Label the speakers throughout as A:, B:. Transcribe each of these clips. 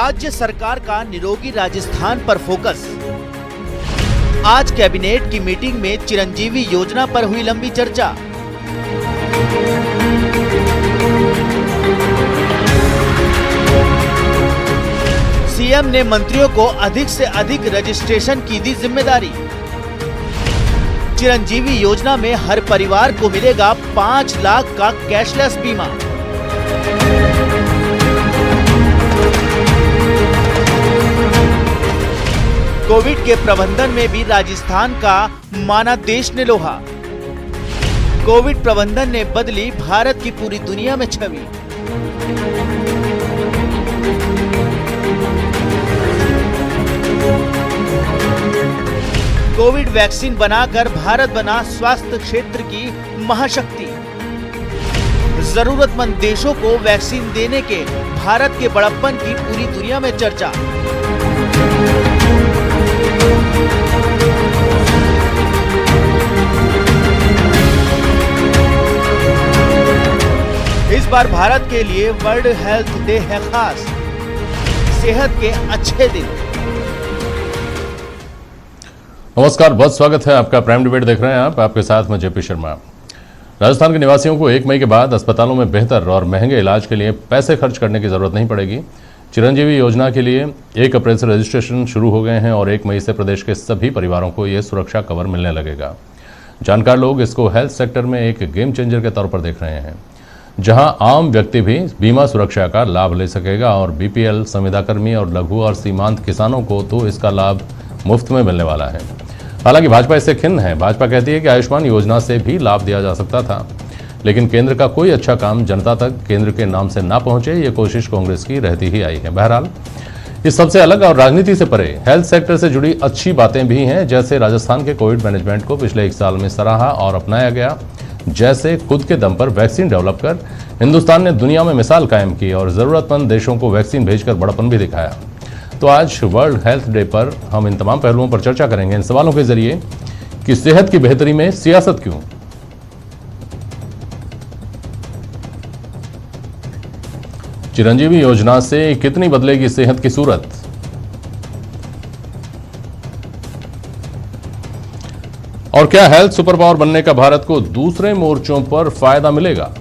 A: राज्य सरकार का निरोगी राजस्थान पर फोकस। आज कैबिनेट की मीटिंग में चिरंजीवी योजना पर हुई लंबी चर्चा। सीएम ने मंत्रियों को अधिक से अधिक रजिस्ट्रेशन की दी जिम्मेदारी। चिरंजीवी योजना में हर परिवार को मिलेगा 5 लाख का कैशलेस बीमा। कोविड के प्रबंधन में भी राजस्थान का माना देश ने लोहा। कोविड प्रबंधन ने बदली भारत की पूरी दुनिया में छवि। कोविड वैक्सीन बनाकर भारत बना स्वास्थ्य क्षेत्र की महाशक्ति। जरूरतमंद देशों को वैक्सीन देने के भारत के बड़प्पन की पूरी दुनिया में चर्चा। इस बार भारत के लिए वर्ल्ड हेल्थ डे है खास, सेहत के अच्छे दिन।
B: नमस्कार, बहुत स्वागत है आपका। प्राइम डिबेट देख रहे हैं आप, आपके साथ में जेपी शर्मा। राजस्थान के निवासियों को 1 मई के बाद अस्पतालों में बेहतर और महंगे इलाज के लिए पैसे खर्च करने की जरूरत नहीं पड़ेगी। चिरंजीवी योजना के लिए 1 अप्रैल से रजिस्ट्रेशन शुरू हो गए हैं और 1 मई से प्रदेश के सभी परिवारों को ये सुरक्षा कवर मिलने लगेगा। जानकार लोग इसको हेल्थ सेक्टर में एक गेम चेंजर के तौर पर देख रहे हैं, जहां आम व्यक्ति भी बीमा सुरक्षा का लाभ ले सकेगा और बीपीएल, संविदाकर्मी और लघु और सीमांत किसानों को तो इसका लाभ मुफ्त में मिलने वाला है। हालांकि भाजपा इससे खिन्न है। भाजपा कहती है कि आयुष्मान योजना से भी लाभ दिया जा सकता था, लेकिन केंद्र का कोई अच्छा काम जनता तक केंद्र के नाम से ना पहुंचे, ये कोशिश कांग्रेस की रहती ही आई है। बहरहाल इस सबसे अलग और राजनीति से परे हेल्थ सेक्टर से जुड़ी अच्छी बातें भी हैं, जैसे राजस्थान के कोविड मैनेजमेंट को पिछले 1 साल में सराहा और अपनाया गया। जैसे खुद के दम पर वैक्सीन डेवलप कर हिंदुस्तान ने दुनिया में मिसाल कायम की और जरूरतमंद देशों को वैक्सीन भेजकर बड़प्पन भी दिखाया। तो आज वर्ल्ड हेल्थ डे पर हम इन तमाम पहलुओं पर चर्चा करेंगे, इन सवालों के जरिए कि सेहत की बेहतरी में सियासत क्यों, चिरंजीवी योजना से कितनी बदलेगी सेहत की सूरत, और क्या हेल्थ सुपर पावर बनने का भारत को दूसरे मोर्चों पर फायदा मिलेगा।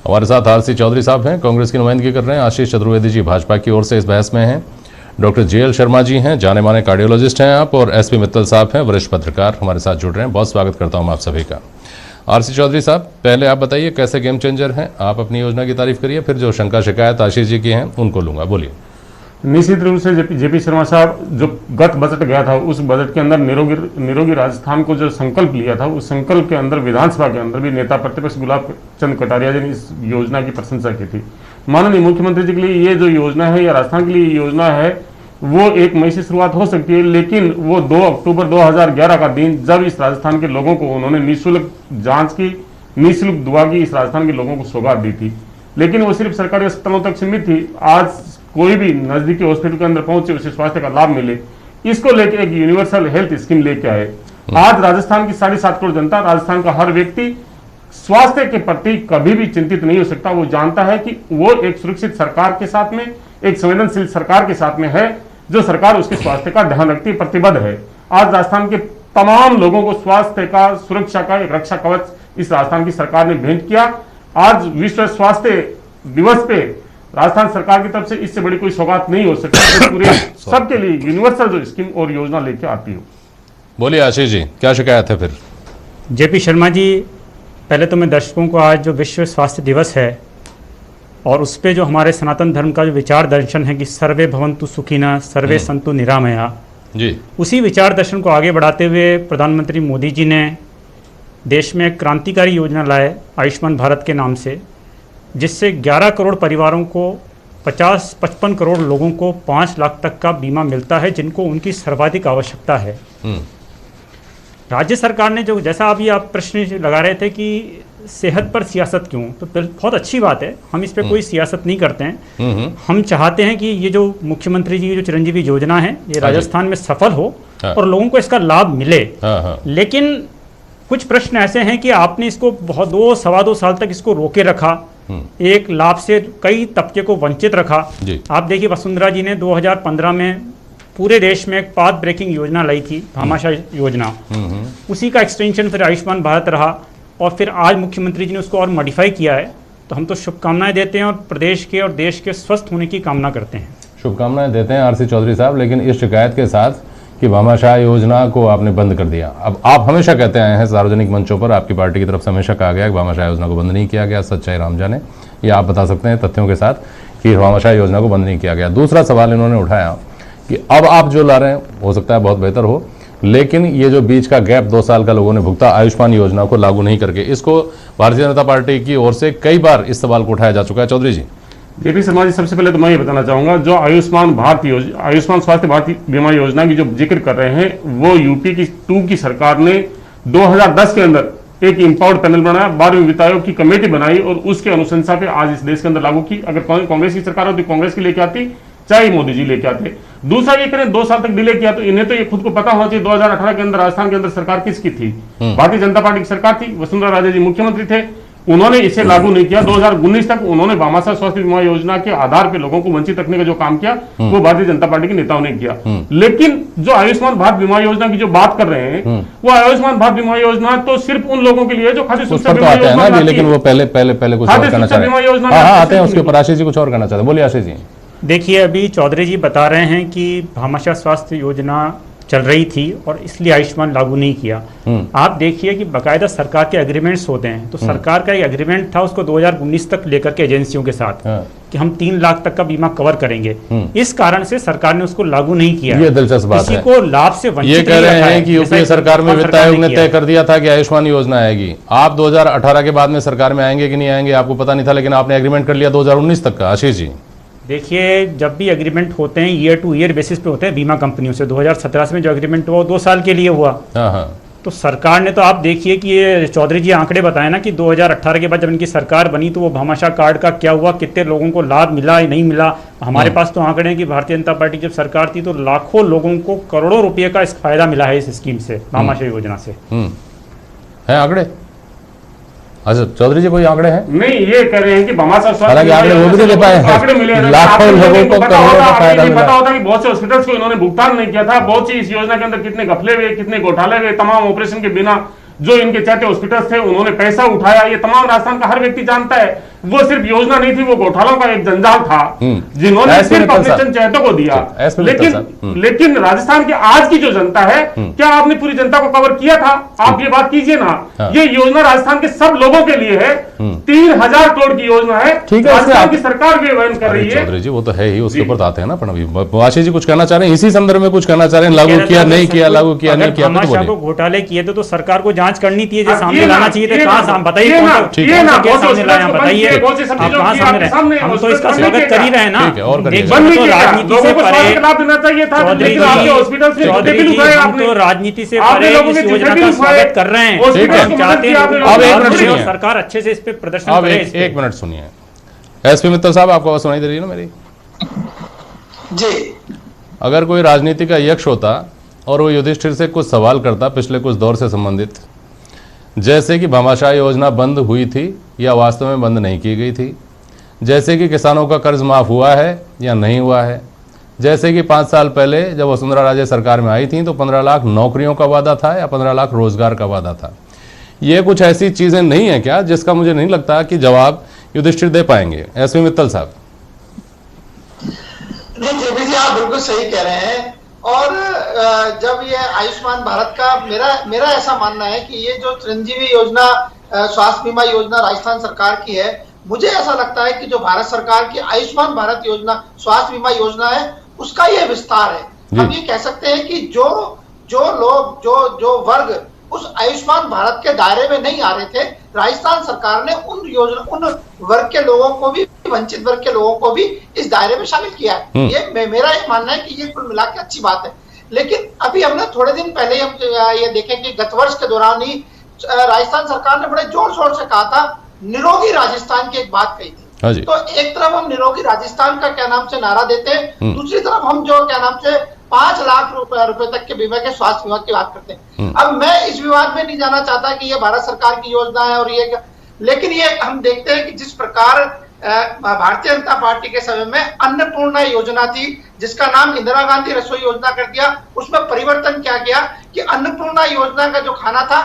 B: हमारे साथ आरसी चौधरी साहब हैं, कांग्रेस की नुमाइंदगी कर रहे हैं। आशीष चतुर्वेदी जी भाजपा की ओर से इस बहस में हैं। डॉक्टर जेएल शर्मा जी हैं, जाने माने कार्डियोलॉजिस्ट हैं आप, और एसपी मित्तल साहब हैं, वरिष्ठ पत्रकार, हमारे साथ जुड़ रहे हैं। बहुत स्वागत करता हूं आप सभी का। आरसी चौधरी साहब, पहले आप बताइए कैसे गेम चेंजर हैं आप, अपनी योजना की तारीफ करिए, फिर जो शंका शिकायत आशीष जी की हैं उनको लूंगा। बोलिए।
C: निश्चित रूप से जेपी शर्मा साहब, जो गत बजट गया था उस बजट के अंदर निरोगी राजस्थान को जो संकल्प लिया था, उस संकल्प के अंदर विधानसभा के अंदर भी नेता प्रतिपक्ष गुलाब चंद कटारिया जी ने इस योजना की प्रशंसा की थी। माननीय मुख्यमंत्री जी के लिए ये जो योजना है या राजस्थान के लिए योजना है, वो 1 मई से शुरुआत हो सकती है, लेकिन वो 2 अक्टूबर 2011 का दिन, जब इस राजस्थान के लोगों को उन्होंने निःशुल्क जांच की, निःशुल्क दुआ की, इस राजस्थान के लोगों को सौगात दी थी, लेकिन वो सिर्फ सरकारी अस्पतालों तक सीमित थी। आज कोई भी नजदीकी हॉस्पिटल के अंदर पहुंचे, उसे स्वास्थ्य का लाभ मिले, इसको लेकर एक यूनिवर्सल हेल्थ स्कीम लेके आए। आज राजस्थान की 7.5 करोड़ जनता, राजस्थान का हर व्यक्ति स्वास्थ्य के प्रति कभी भी चिंतित नहीं हो सकता। वो जानता है कि वो एक सुरक्षित सरकार के साथ में, एक संवेदनशील सरकार के साथ में है, जो सरकार उसके स्वास्थ्य का ध्यान रखती है, प्रतिबद्ध है। आज राजस्थान के तमाम लोगों को स्वास्थ्य का, सुरक्षा का एक रक्षा कवच इस राजस्थान की सरकार ने भेंट किया। आज विश्व स्वास्थ्य दिवस पे राजस्थान सरकार की तरफ से इससे बड़ी कोई सौगात नहीं हो सकती, तो पूरे सबके लिए यूनिवर्सल जो स्कीम और योजना लेके आती हो।
B: बोलिए आशीष जी, क्या शिकायत है फिर।
D: जेपी शर्मा जी, पहले तो मैं दर्शकों को आज जो विश्व स्वास्थ्य दिवस है और उस पर जो हमारे सनातन धर्म का जो विचार दर्शन है कि सर्वे भवन्तु सुखिनः, सर्वे सन्तु निरामया
B: जी,
D: उसी विचार दर्शन को आगे बढ़ाते हुए प्रधानमंत्री मोदी जी ने देश में एक क्रांतिकारी योजना लाए आयुष्मान भारत के नाम से, जिससे 11 करोड़ परिवारों को 55 करोड़ लोगों को 5 लाख तक का बीमा मिलता है, जिनको उनकी सर्वाधिक आवश्यकता है। राज्य सरकार ने जो, जैसा अभी आप प्रश्न लगा रहे थे कि सेहत पर सियासत क्यों, तो बहुत अच्छी बात है, हम इस पर कोई सियासत नहीं करते हैं। हम चाहते हैं कि ये जो मुख्यमंत्री जी की जो चिरंजीवी योजना है, ये राजस्थान में सफल हो और लोगों को इसका लाभ मिले। लेकिन कुछ प्रश्न ऐसे हैं कि आपने इसको बहुत 2-2.25 साल तक इसको रोके रखा, एक लाभ से कई तबके को वंचित रखा। आप देखिए वसुंधरा जी ने 2015 में पूरे देश में एक पाथ ब्रेकिंग योजना लाई थी, भामाशाह योजना। उसी का एक्सटेंशन फिर आयुष्मान भारत रहा और फिर आज मुख्यमंत्री जी ने उसको और मॉडिफाई किया है। तो हम तो शुभकामनाएं देते हैं और प्रदेश के और देश के स्वस्थ होने की कामना करते हैं।
B: शुभकामनाएं देते हैं आरसी चौधरी साहब, लेकिन इस शिकायत के साथ कि भामाशाह योजना को आपने बंद कर दिया। अब आप हमेशा कहते आए हैं सार्वजनिक मंचों पर, आपकी पार्टी की तरफ से हमेशा कहा गया कि भामाशाह योजना को बंद नहीं किया गया, सच्चाई राम जाने। ये आप बता सकते हैं तथ्यों के साथ कि भामाशाह योजना को बंद नहीं किया गया। दूसरा सवाल इन्होंने उठाया कि अब आप जो ला रहे हैं हो सकता है बहुत बेहतर हो, लेकिन ये जो बीच का गैप 2 साल का लोगों ने भुगता आयुष्मान योजना को लागू नहीं करके, इसको भारतीय जनता पार्टी की ओर से कई बार इस सवाल को उठाया जा चुका है। चौधरी जी,
C: जेपी शर्मा जी, सबसे पहले तो मैं ये बताना चाहूंगा, जो आयुष्मान स्वास्थ्य भारत बीमा योजना की जो जिक्र कर रहे हैं, वो यूपी की 2 की सरकार ने 2010 के अंदर एक इंपावर्ड पैनल बनाया, 12वें वित्त आयोग की कमेटी बनाई और उसके अनुशंसा पे आज इस देश के अंदर लागू की। अगर कांग्रेस की सरकार होती, कांग्रेस की लेके आती, चाहे मोदी जी लेके आते। दूसरा ये करें 2 साल तक डिले किया, तो इन्हें तो ये खुद को पता होना चाहिए 2018 के अंदर राजस्थान के अंदर सरकार किसकी थी? भारतीय जनता पार्टी की सरकार थी, वसुंधरा राजे जी मुख्यमंत्री थे, उन्होंने इसे लागू नहीं किया। 2019 तक उन्होंने भामाशाह स्वास्थ्य बीमा योजना के आधार पर लोगों को वंचित रखने का जो काम किया वो भारतीय जनता पार्टी के नेताओं ने किया। लेकिन जो आयुष्मान भारत बीमा योजना की जो बात कर रहे हैं, वो आयुष्मान भारत बीमा योजना तो सिर्फ उन लोगों के लिए जो खाद्य सुरक्षा बीमा योजना है,
B: लेकिन वो पहले कुछ और कहना चाह रहे हैं। आते हैं उसके ऊपर। आशीष जी कुछ और कहना चाहते हैं, बोलिए आशीष जी।
D: देखिए, अभी चौधरी जी बता रहे हैं कि भामाशाह स्वास्थ्य योजना चल रही थी और इसलिए आयुष्मान लागू नहीं किया। आप देखिए कि बाकायदा सरकार के एग्रीमेंट्स होते हैं, तो सरकार का एक एग्रीमेंट था उसको 2019 तक लेकर के एजेंसियों के साथ कि हम 3 लाख तक का बीमा कवर करेंगे। इस कारण से सरकार ने उसको लागू नहीं किया।
B: ये दिलचस्प बात है।
D: किसी को लाभ से वंचित
B: ये कह रहे हैं कि यूपीए सरकार में वित्त आयोग ने तय कर दिया था कि आयुष्मान योजना आएगी। आप 2018 के बाद में सरकार में आएंगे कि नहीं आएंगे आपको पता नहीं था, लेकिन आपने एग्रीमेंट कर लिया 2019 तक का। आशीष जी,
D: देखिए, जब भी एग्रीमेंट होते हैं ईयर टू ईयर बेसिस पे होते हैं बीमा कंपनियों से। 2017 में जो एग्रीमेंट हुआ वो 2 साल के लिए हुआ। तो सरकार ने तो आप देखिए कि ये चौधरी जी आंकड़े बताए ना कि 2018 के बाद जब इनकी सरकार बनी तो वो भामाशाह कार्ड का क्या हुआ, कितने लोगों को लाभ मिला नहीं मिला। हमारे पास तो आंकड़े हैं कि भारतीय जनता पार्टी जब सरकार थी तो लाखों लोगों को करोड़ों रुपये का फायदा मिला है इस स्कीम से, भामाशाह योजना से।
B: है आंकड़े? अच्छा चौधरी जी, कोई आंकड़े हैं?
C: नहीं, ये कह रहे हैं कि भामाशाह स्वास्थ्य
B: आंकड़े वो भी नहीं दे पाए हैं।
C: आंकड़े मिले हैं,
B: लाखों लोगों को करोड़ों का फायदा मिला।
C: पता होता कि बहुत से हॉस्पिटल्स को इन्होंने भुगतान नहीं किया था। बहुत सी इस योजना के अंदर कितने घपले हुए, कितने घोटाले हुए, तमाम ऑपरेशन के बिना जो इनके चाहते हॉस्पिटल्स थे उन्होंने पैसा उठाया। ये तमाम राजस्थान का हर व्यक्ति जानता है। वो सिर्फ योजना नहीं थी, वो घोटालों का एक जंजाल था जिन्होंने सिर्फ अपने चंद चहेतों को दिया। लेकिन राजस्थान की आज की जो जनता है, क्या आपने पूरी जनता को कवर किया था? आप ये बात कीजिए ना। ये योजना राजस्थान के सब लोगों के लिए है। 3000 करोड़ की योजना है, राजस्थान की सरकार भी वहन कर रही है।
B: चौधरी जी, वो तो है ही, उसके ऊपर आते हैं ना। प्रणव, आशीष जी कुछ कहना चाह रहे हैं इसी संदर्भ में? कुछ कहना चाह रहे हैं लागू किया नहीं किया, लागू किया नहीं किया?
D: भामाशाह को घोटाले किए थे तो सरकार को जांच करनी थी, सामने लाना चाहिए था। कहाँ बताइए, बताइए आप कहाँ सामने रहे? हम तो इसका स्वागत कर ही रहे हैं ना। राजनीति से परे हम तो राजनीति से परे इस योजना का स्वागत कर रहे हैं। हम चाहते हैं सरकार अच्छे से इस पे प्रदर्शन करे।
B: 1 मिनट सुनिए। एसपी मित्तल साहब, आपको आवाज सुनाई दे रही है ना मेरी?
E: जी।
B: अगर कोई राजनीति का यक्ष होता और वो युधिष्ठिर से कुछ सवाल करता पिछले कुछ दौर से संबंधित, जैसे कि भामाशाह योजना बंद हुई थी या वास्तव में बंद नहीं की गई थी, जैसे कि किसानों का कर्ज माफ़ हुआ है या नहीं हुआ है, जैसे कि 5 साल पहले जब वसुंधरा राजे सरकार में आई थी तो 15 लाख नौकरियों का वादा था या 15 लाख रोजगार का वादा था। ये कुछ ऐसी चीज़ें नहीं है क्या जिसका मुझे नहीं लगता कि जवाब युधिष्ठिर दे पाएंगे? एसपी मित्तल साहब।
E: नहीं जेपी जी, आप बिल्कुल सही कह रहे हैं। और जब ये आयुष्मान भारत का मेरा ऐसा मानना है कि ये जो चिरंजीवी योजना स्वास्थ्य बीमा योजना राजस्थान सरकार की है, मुझे ऐसा लगता है कि जो भारत सरकार की आयुष्मान भारत योजना स्वास्थ्य बीमा योजना है उसका ये विस्तार है। हम ये कह सकते हैं कि जो लोग जो वर्ग उस आयुष्मान भारत के दायरे में नहीं आ रहे थे, राजस्थान सरकार ने उन वर्ग के लोगों को भी, वंचित वर्ग के लोगों को भी इस दायरे में शामिल किया है। ये मेरा ये मानना है कि ये कुल मिला के अच्छी बात है। लेकिन अभी हमने थोड़े दिन पहले हम ये देखें कि गत वर्ष के दौरान ही राजस्थान सरकार ने बड़े जोर शोर से कहा था, निरोगी राजस्थान की एक बात कही थी। तो एक तरफ हम निरोगी राजस्थान का क्या नाम से नारा देते हैं, दूसरी तरफ हम जो क्या नाम से 5 लाख रुपए तक के बीमा के स्वास्थ्य बीमा की बात करते हैं। अब मैं इस विवाद में नहीं जाना चाहता कि ये भारत सरकार की योजना है और ये, लेकिन ये हम देखते हैं कि जिस प्रकार भारतीय जनता पार्टी के समय में अन्नपूर्णा योजना थी, जिसका नाम इंदिरा गांधी रसोई योजना कर दिया, उसमें परिवर्तन क्या किया कि अन्नपूर्णा योजना का जो खाना था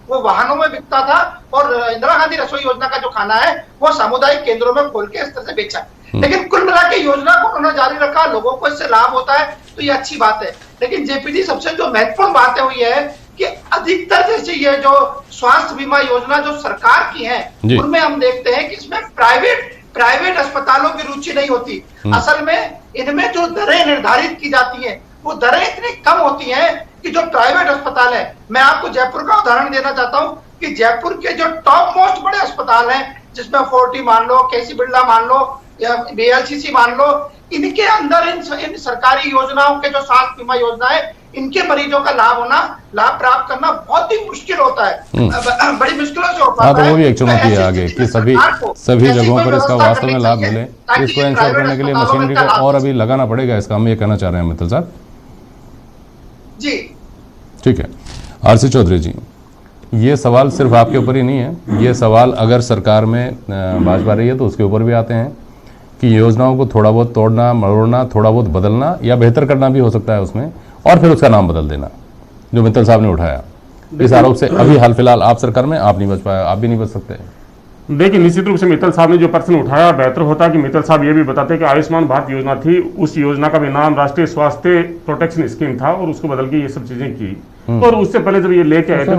E: वो वाहनों में बिकता था और इंदिरा गांधी रसोई योजना का जो खाना है वो सामुदायिक केंद्रों में खोल के इस तरह से बेचा। लेकिन कुल मिला के योजना को उन्होंने जारी रखा, लोगों को इससे लाभ होता है तो ये अच्छी बात है। लेकिन जेपी सबसे जो महत्वपूर्ण बातें हुई है कि अधिकतर जैसे ये जो स्वास्थ्य बीमा योजना जो सरकार की है उनमें हम देखते हैं कि इसमें प्राइवेट अस्पतालों की रुचि नहीं होती। असल में इनमें जो दरें निर्धारित की जाती हैं वो दरें इतनी कम होती हैं कि जो प्राइवेट अस्पताल है, मैं आपको जयपुर का उदाहरण देना चाहता हूं कि जयपुर के जो टॉप मोस्ट बड़े अस्पताल हैं, जिसमें फोर्टी मान लो, केसी बिरला मान लो या बीएलसीसी मान लो, इनके अंदर इन सरकारी योजनाओं के जो स्वास्थ्य बीमा योजना है, इनके मरीजों का लाभ प्राप्त करना बहुत ही मुश्किल होता है, बड़ी मुश्किलों से हो पाता है।
B: वो भी एक चुनौती है आगे कि सभी जगहों पर इसका वास्तव में लाभ मिले, इसको इंश्योर करने के लिए मशीनरी को और अभी लगाना पड़ेगा, इसका हम ये कहना चाह रहे हैं मित्तल साहब
E: जी।
B: ठीक है। आरसी चौधरी जी, ये सवाल सिर्फ आपके ऊपर ही नहीं है, ये सवाल अगर सरकार में भाजपा रही है तो उसके ऊपर भी आते हैं कि योजनाओं को थोड़ा बहुत तोड़ना मरोड़ना, थोड़ा बहुत बदलना या बेहतर करना भी हो सकता है उसमें, और फिर उसका नाम बदल देना, जो मित्तल साहब ने उठाया। इस आरोप से अभी हाल फिलहाल आप सरकार में आप नहीं बच पाया, आप भी नहीं बच सकते।
C: देखिए, निश्चित रूप से मित्तल साहब ने जो प्रश्न उठाया, बेहतर होता कि मित्तल साहब ये भी बताते कि आयुष्मान भारत योजना थी, उस योजना का भी नाम राष्ट्रीय स्वास्थ्य प्रोटेक्शन स्कीम था और उसको बदल के ये सब चीजें की। और उससे पहले जब ये लेके आए थे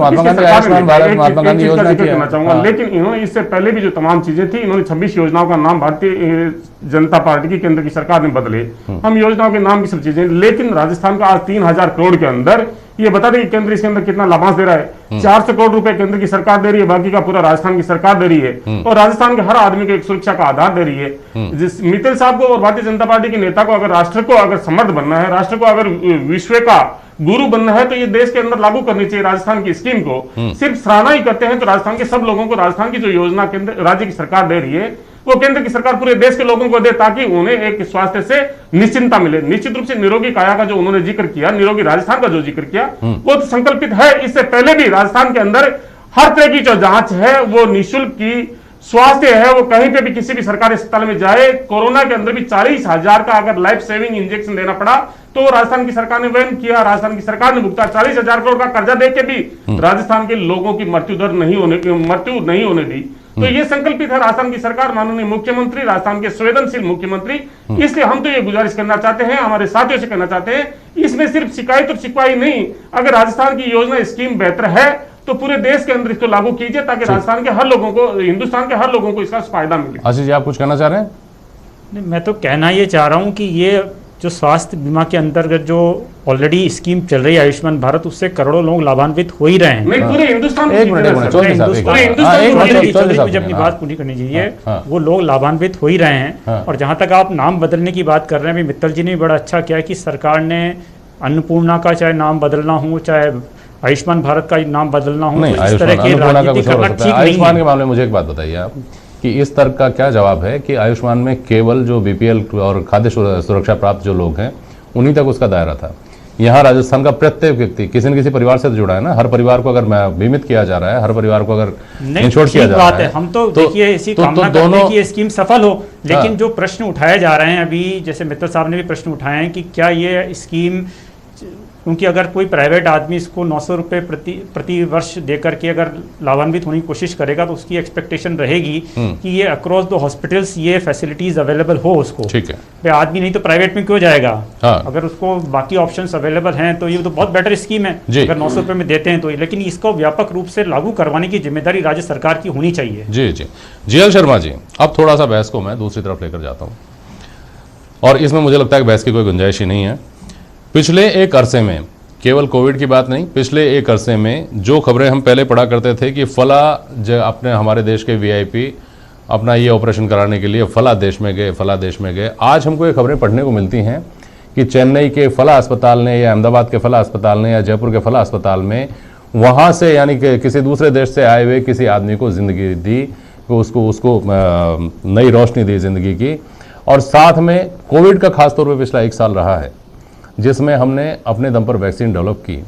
C: कहना चाहूंगा, लेकिन इन्होंने इससे पहले भी जो तमाम चीजें थी, इन्होंने 26 योजनाओं का नाम भारतीय जनता पार्टी की केंद्र की सरकार ने बदले, हम योजनाओं के नाम की सब चीजें। लेकिन राजस्थान का आज 3000 करोड़ के अंदर ये बता दें कि केंद्र इसके अंदर कितना लाभांश दे रहा है। 400 करोड़ रुपए केंद्र की सरकार दे रही है, बाकी का पूरा राजस्थान की सरकार दे रही है और राजस्थान के हर आदमी को एक सुरक्षा का आधार दे रही है। जिस मित्तल साहब को और भारतीय जनता पार्टी के नेता को अगर राष्ट्र को अगर समर्थ बनना है, राष्ट्र को अगर विश्व का गुरु बनना है, तो ये देश के अंदर लागू करनी चाहिए राजस्थान की स्कीम को। सिर्फ सराहना ही करते हैं तो राजस्थान के सब लोगों को राजस्थान की जो योजना केंद्र राज्य की सरकार दे रही है वो केंद्र की सरकार पूरे देश के लोगों को दे, ताकि उन्हें एक स्वास्थ्य से निश्चिंतता मिले। निश्चित रूप से निरोगी काया का जो उन्होंने जिक्र किया, निरोगी राजस्थान का जो जिक्र किया, वो तो संकल्पित है। इससे पहले भी राजस्थान के अंदर हर तरह की जो जांच है वो निःशुल्क की, स्वास्थ्य है वो कहीं पे भी किसी भी सरकारी अस्पताल में जाए। कोरोना के अंदर भी 40,000 का अगर लाइफ सेविंग इंजेक्शन देना पड़ा तो राजस्थान की सरकार ने वहन किया, राजस्थान की सरकार ने भुगता। 40,000 करोड़ का कर्जा देके भी राजस्थान के लोगों की मृत्यु नहीं होने दी। तो ये संकल्पित है राजस्थान की सरकार, माननीय मुख्यमंत्री, राजस्थान के संवेदनशील मुख्यमंत्री। इसलिए हम तो ये गुजारिश करना चाहते हैं, हमारे साथियों से कहना चाहते हैं, इसमें सिर्फ शिकायत और शिकवाई नहीं, अगर राजस्थान की योजना स्कीम बेहतर है तो पूरे देश के अंदर इसको लागू कीजिए, ताकि राजस्थान के हर लोगों को, हिंदुस्तान के हर लोगों को इसका फायदा मिले।
B: आशीष जी, आप कुछ कहना चाह रहे हैं?
D: नहीं, मैं तो कहना ये चाह रहा हूँ कि ये जो स्वास्थ्य बीमा के अंतर्गत जो ऑलरेडी स्कीम चल रही है आयुष्मान भारत, उससे करोड़ों लोग लाभान्वित हो ही रहे हैं।
C: नहीं, पूरे हिंदुस्तान
D: मुझे अपनी बात पूरी करनी चाहिए। वो लोग लाभान्वित हो ही रहे हैं। और जहाँ तक आप नाम बदलने की बात कर रहे हैं, मित्तल जी ने बड़ा अच्छा किया कि सरकार ने अन्नपूर्णा का चाहे नाम बदलना हो, चाहे आयुष्मान भारत का नाम बदलना हो,
B: नहीं,
D: इस तरह की राजनीति करना ठीक नहीं है।
B: आयुष्मान के मामले में मुझे एक बात बताइए आप कि इस तर्क का क्या जवाब है कि आयुष्मान में केवल जो बीपीएल और खाद्य सुरक्षा प्राप्त जो लोग हैं उन्हीं तक उसका दायरा था। यहाँ राजस्थान का प्रत्येक व्यक्ति किसी न किसी परिवार से जुड़ा है ना, हर परिवार को अगर बीमित किया जा रहा है, हर परिवार को अगर इंश्योर किया जा रहा है,
D: हम तो देखिए इसी कामना करते हैं कि ये स्कीम सफल हो। लेकिन जो प्रश्न उठाए जा रहे हैं अभी, जैसे मित्तल साहब ने भी प्रश्न उठाए हैं कि क्या ये स्कीम, क्योंकि अगर कोई प्राइवेट आदमी इसको 900 रुपये प्रति वर्ष दे करके अगर लाभान्वित होने की कोशिश करेगा तो उसकी एक्सपेक्टेशन रहेगी कि ये अक्रॉस द हॉस्पिटल्स ये फैसिलिटीज अवेलेबल हो उसको।
B: ठीक है,
D: आदमी नहीं तो प्राइवेट में क्यों जाएगा?
B: हाँ।
D: अगर उसको बाकी ऑप्शंस अवेलेबल हैं तो ये तो बहुत बेटर स्कीम है अगर 900 रुपये में देते हैं तो। लेकिन इसको व्यापक रूप से लागू करवाने की जिम्मेदारी राज्य सरकार की होनी चाहिए।
B: जी एल शर्मा जी, अब थोड़ा सा बहस को मैं दूसरी तरफ लेकर जाता हूँ और इसमें मुझे लगता है कि बहस की कोई गुंजाइश ही नहीं है। पिछले एक अरसे में, केवल कोविड की बात नहीं, पिछले एक अरसे में जो खबरें हम पहले पढ़ा करते थे कि फला अपने हमारे देश के वीआईपी अपना ये ऑपरेशन कराने के लिए फला देश में गए, फला देश में गए, आज हमको ये खबरें पढ़ने को मिलती हैं कि चेन्नई के फला अस्पताल ने या अहमदाबाद के फला अस्पताल ने या जयपुर के फला अस्पताल में वहाँ से यानी कि किसी दूसरे देश से आए हुए किसी आदमी को ज़िंदगी दी, उसको नई रोशनी दी ज़िंदगी की। और साथ में कोविड का खासतौर पर पिछला एक साल रहा है, जिसमें हमने अपने दम पर वैक्सीन डेवलप की।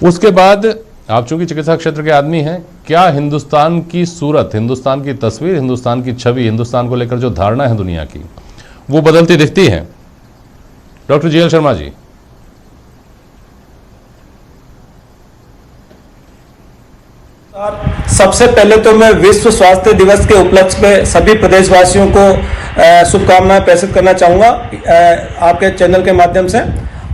B: उसके बाद आप चूंकि चिकित्सा क्षेत्र के आदमी हैं, क्या हिंदुस्तान की सूरत, हिंदुस्तान की तस्वीर, हिंदुस्तान की छवि, हिंदुस्तान को लेकर जो धारणा है दुनिया की, वो बदलती दिखती है? Doctor GL Sharma ji.
F: सबसे पहले तो मैं विश्व स्वास्थ्य दिवस के उपलक्ष्य में सभी प्रदेशवासियों को शुभकामनाएं प्रेषित करना चाहूँगा आपके चैनल के माध्यम से।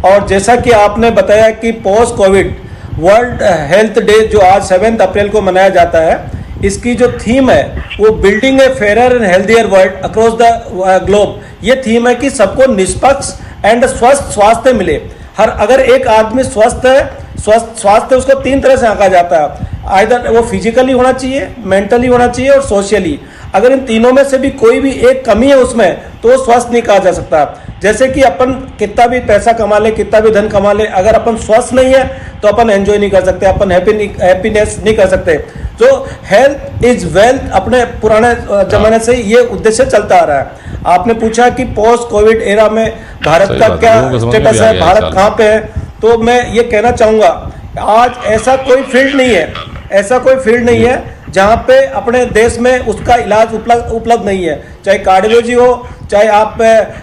F: और जैसा कि आपने बताया कि post Covid world health day जो आज 7 अप्रैल को मनाया जाता है, इसकी जो थीम है वो building a fair and healthier world across the globe. ये थीम है कि सबको निष्पक्ष एंड स्वस्थ स्वास्थ्य मिले। अगर एक आदमी स्वस्थ है, स्वास्थ्य उसको 3 तरह से आंका जाता है, आइदर वो फिजिकली होना चाहिए, मेंटली होना चाहिए और सोशली। अगर इन तीनों में से भी कोई भी एक कमी है उसमें, तो वो स्वस्थ नहीं कहा जा सकता। जैसे कि अपन कितना भी पैसा कमा ले, कितना भी धन कमा ले, अगर अपन स्वस्थ नहीं है तो अपन एंजॉय नहीं कर सकते, अपन हैप्पीनेस नहीं कर सकते। तो हेल्थ इज वेल्थ, अपने पुराने जमाने से ये उद्देश्य चलता आ रहा है। आपने पूछा कि पोस्ट कोविड एरा में भारत का क्या स्टेटस है, भारत कहाँ पे है, तो मैं ये कहना चाहूँगा आज ऐसा कोई फील्ड नहीं है जहाँ पे अपने देश में उसका इलाज उपलब्ध नहीं है। चाहे कार्डियोलॉजी हो, चाहे आप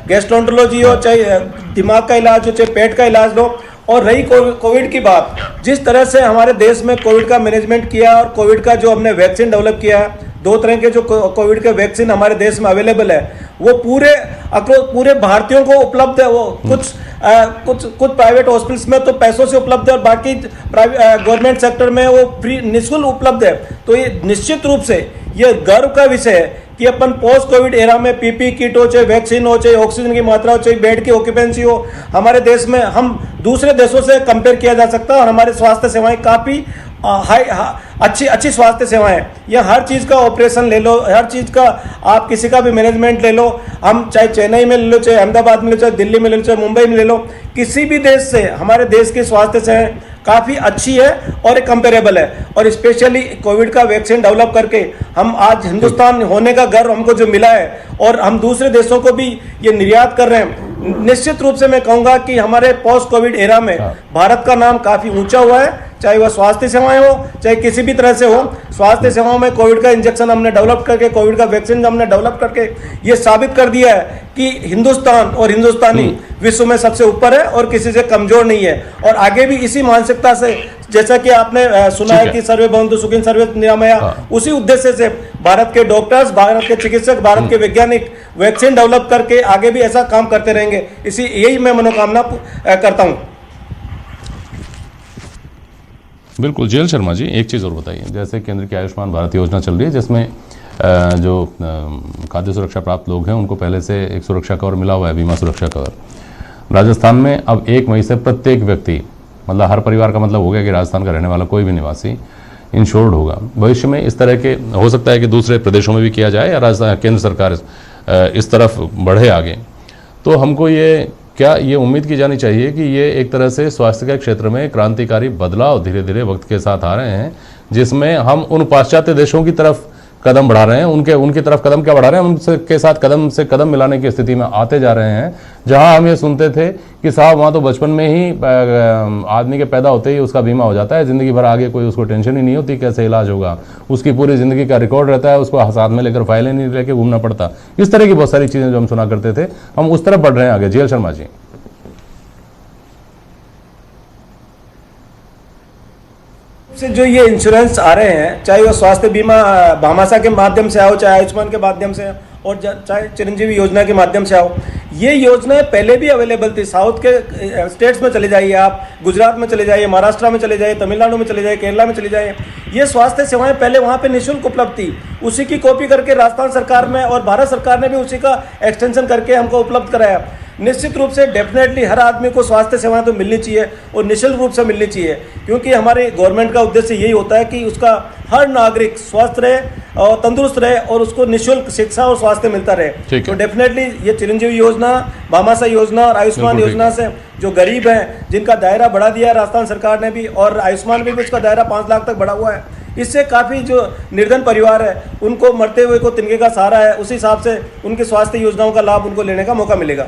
F: गैस्ट्रोएंटरोलॉजी हो, चाहे दिमाग का इलाज हो, चाहे पेट का इलाज हो। और रही कोविड की बात, जिस तरह से हमारे देश में कोविड का मैनेजमेंट किया और कोविड का जो हमने वैक्सीन डेवलप किया, 2 तरह के जो कोविड के वैक्सीन हमारे देश में अवेलेबल है, वो पूरे भारतीयों को उपलब्ध है। वो कुछ प्राइवेट हॉस्पिटल्स में तो पैसों से उपलब्ध है और बाकी गवर्नमेंट सेक्टर में वो फ्री निःशुल्क उपलब्ध है। तो ये निश्चित रूप से ये गर्व का विषय है कि अपन पोस्ट कोविड एरा में पीपी किट हो, चाहे वैक्सीन हो, चाहे ऑक्सीजन की मात्रा हो, चाहे बेड की ऑक्यूपेंसी हो, हमारे देश में हम दूसरे देशों से कंपेयर किया जा सकता है। और हमारे स्वास्थ्य सेवाएं काफ़ी अच्छी स्वास्थ्य सेवाएं। यह हर चीज़ का ऑपरेशन ले लो, हर चीज़ का आप किसी का भी मैनेजमेंट ले लो, हम चाहे चेन्नई में ले लो, चाहे अहमदाबाद में ले लो, चाहे दिल्ली में ले लो, चाहे मुंबई में ले लो, किसी भी देश से हमारे देश की स्वास्थ्य सेवाएं काफ़ी अच्छी है और कंपेरेबल है। और स्पेशली कोविड का वैक्सीन डेवलप करके हम आज हिंदुस्तान होने का गर्व हमको जो मिला है और हम दूसरे देशों को भी ये निर्यात कर रहे हैं। निश्चित रूप से मैं कहूँगा कि हमारे पोस्ट कोविड एरा में भारत का नाम काफ़ी ऊंचा हुआ है, चाहे वह स्वास्थ्य सेवाएं हो, चाहे किसी भी तरह से हो। स्वास्थ्य सेवाओं में कोविड का इंजेक्शन हमने डेवलप करके, कोविड का वैक्सीन हमने डेवलप करके ये साबित कर दिया है कि हिंदुस्तान और हिंदुस्तानी विश्व में सबसे ऊपर है और किसी से कमजोर नहीं है। और आगे भी इसी मानसिकता से, जैसा कि आपने सुना है कि सर्वे भवन्तु सुखिनः सर्वे निरामया, उसी उद्देश्य से भारत के डॉक्टर्स, भारत के चिकित्सक, भारत के वैज्ञानिक वैक्सीन डेवलप करके आगे भी ऐसा काम करते रहेंगे। यही मैं मनोकामना करता हूँ।
B: बिल्कुल। जीएल शर्मा जी, एक चीज़ और बताइए, जैसे केंद्र की आयुष्मान भारत योजना चल रही है, जिसमें जो खाद्य सुरक्षा प्राप्त लोग हैं उनको पहले से एक सुरक्षा कवर मिला हुआ है, बीमा सुरक्षा कवर। राजस्थान में अब 1 मई से प्रत्येक व्यक्ति, मतलब हर परिवार का मतलब हो गया कि राजस्थान का रहने वाला कोई भी निवासी इंश्योर्ड होगा। भविष्य में इस तरह के हो सकता है कि दूसरे प्रदेशों में भी किया जाए या राजस्थान केंद्र सरकार इस तरफ बढ़े आगे। तो हमको ये उम्मीद की जानी चाहिए कि ये एक तरह से स्वास्थ्य के क्षेत्र में क्रांतिकारी बदलाव धीरे धीरे वक्त के साथ आ रहे हैं, जिसमें हम उन पाश्चात्य देशों की तरफ कदम बढ़ा रहे हैं, उनकी तरफ कदम क्या बढ़ा रहे हैं, उनके साथ कदम से कदम मिलाने की स्थिति में आते जा रहे हैं। जहां हम ये सुनते थे कि साहब वहाँ तो बचपन में ही आदमी के पैदा होते ही उसका बीमा हो जाता है, ज़िंदगी भर आगे कोई उसको टेंशन ही नहीं होती कैसे इलाज होगा, उसकी पूरी ज़िंदगी का रिकॉर्ड रहता है, उसको साथ में लेकर फाइलें नहीं लेकर घूमना पड़ता। इस तरह की बहुत सारी चीज़ें जो हम सुना करते थे, हम उस तरफ बढ़ रहे हैं आगे। जीएल शर्मा जी,
F: से जो ये इंश्योरेंस आ रहे हैं, चाहे वो स्वास्थ्य बीमा भामाशाह के माध्यम से आओ, चाहे आयुष्मान के माध्यम से और चाहे चिरंजीवी योजना के माध्यम से आओ, ये योजनाएं पहले भी अवेलेबल थी। साउथ के स्टेट्स में चले जाइए आप, गुजरात में चले जाइए, महाराष्ट्र में चले जाइए, तमिलनाडु में चले जाइए, केरला में चले जाइए, ये स्वास्थ्य सेवाएं पहले वहाँ पे निःशुल्क उपलब्ध थी। उसी की कॉपी करके राजस्थान सरकार में और भारत सरकार ने भी उसी का एक्सटेंशन करके हमको उपलब्ध कराया। निश्चित रूप से डेफिनेटली हर आदमी को स्वास्थ्य सेवाएं तो मिलनी चाहिए और निःशुल्क रूप से मिलनी चाहिए, क्योंकि हमारे गवर्नमेंट का उद्देश्य यही होता है कि उसका हर नागरिक स्वस्थ रहे और तंदुरुस्त रहे और उसको निःशुल्क शिक्षा और स्वास्थ्य मिलता रहे। तो डेफिनेटली ये चिरंजीवी योजना, भामाशाह योजना और आयुष्मान योजना से जो गरीब हैं, जिनका दायरा बढ़ा दिया है राजस्थान सरकार ने भी, और आयुष्मान भी उसका दायरा 5 लाख तक बढ़ा हुआ है। इससे काफ़ी जो निर्धन परिवार है उनको मरते हुए को तिनके का सहारा है, उस हिसाब से उनके स्वास्थ्य योजनाओं का लाभ उनको लेने का मौका मिलेगा।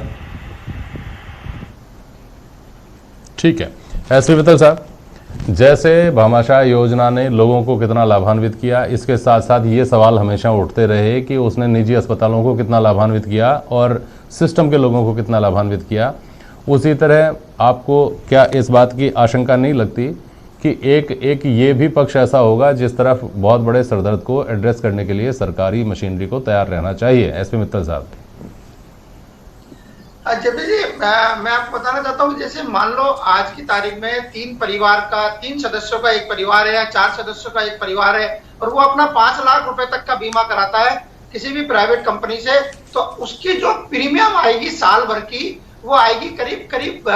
B: ठीक है। एसपी मित्तल साहब, जैसे भामाशाह योजना ने लोगों को कितना लाभान्वित किया, इसके साथ साथ ये सवाल हमेशा उठते रहे कि उसने निजी अस्पतालों को कितना लाभान्वित किया और सिस्टम के लोगों को कितना लाभान्वित किया। उसी तरह आपको क्या इस बात की आशंका नहीं लगती कि एक ये भी पक्ष ऐसा होगा जिस तरफ बहुत बड़े सरदर्द को एड्रेस करने के लिए सरकारी मशीनरी को तैयार रहना चाहिए? एसपी मित्तल साहब।
E: जेपी जी, मैं आपको बताना चाहता हूँ, जैसे मान लो आज की तारीख में 3 सदस्यों का एक परिवार है या 4 सदस्यों का एक परिवार है और वो अपना 5 लाख रुपए तक का बीमा कराता है किसी भी प्राइवेट कंपनी से, तो उसकी जो प्रीमियम आएगी साल भर की वो आएगी करीब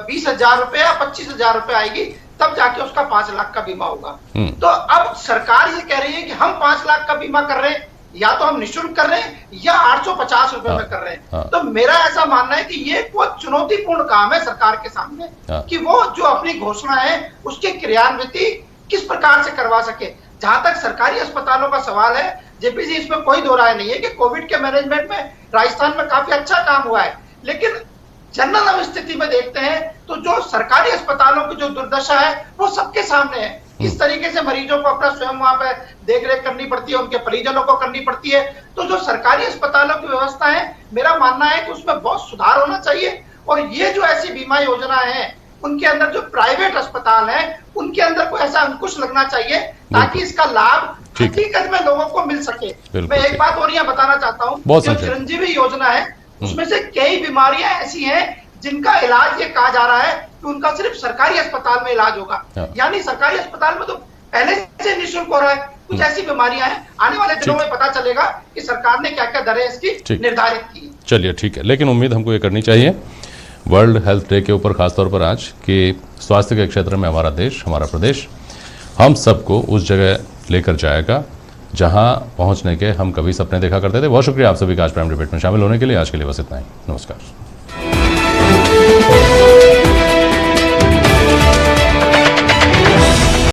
E: 20,000 रुपए या 25,000 रुपए आएगी, तब जाके उसका 5 लाख का बीमा होगा। तो अब सरकार ये कह रही है कि हम 5 लाख का बीमा कर रहे हैं, या तो हम निःशुल्क कर रहे हैं या 850 रुपए में कर रहे हैं। तो मेरा ऐसा मानना है कि ये बहुत चुनौतीपूर्ण काम है सरकार के सामने कि वो जो अपनी घोषणा है उसके क्रियान्विति किस प्रकार से करवा सके। जहां तक सरकारी अस्पतालों का सवाल है जेपी जी, इसमें कोई दो राय नहीं है कि कोविड के मैनेजमेंट में राजस्थान में काफी अच्छा काम हुआ है, लेकिन जनरल स्थिति में देखते हैं तो जो सरकारी अस्पतालों की जो दुर्दशा है वो सबके सामने है। इस तरीके से मरीजों को अपना स्वयं वहां पे देख रेख करनी पड़ती है, उनके परिजनों को करनी पड़ती है। तो जो सरकारी अस्पतालों की व्यवस्था है, मेरा मानना है कि उसमें बहुत सुधार होना चाहिए और ये जो ऐसी बीमा योजना है उनके अंदर जो प्राइवेट अस्पताल है उनके अंदर कोई ऐसा अंकुश लगना चाहिए ताकि इसका लाभ हकीकत में लोगों को मिल सके। मैं एक बात और यहाँ बताना चाहता हूँ, जो चिरंजीवी योजना है उसमें से कई बीमारियां ऐसी हैं जिनका इलाज ये कहा जा रहा है कि उनका सिर्फ सरकारी अस्पताल में इलाज होगा, यानी सरकारी अस्पताल में तो पहले से निःशुल्क हो रहा है। कुछ ऐसी बीमारियां हैं, आने वाले दिनों में पता चलेगा कि सरकार ने क्या क्या दरें इसकी निर्धारित की।
B: चलिए ठीक है, लेकिन उम्मीद हमको ये करनी चाहिए वर्ल्ड हेल्थ डे के ऊपर खासतौर पर आज कि स्वास्थ्य के क्षेत्र में हमारा देश, हमारा प्रदेश हम सबको उस जगह लेकर जाएगा जहां पहुंचने के हम कभी सपने देखा करते थे। बहुत शुक्रिया आप सभी का आज प्राइम डिबेट में शामिल होने के लिए। आज के लिए बस इतना ही, नमस्कार।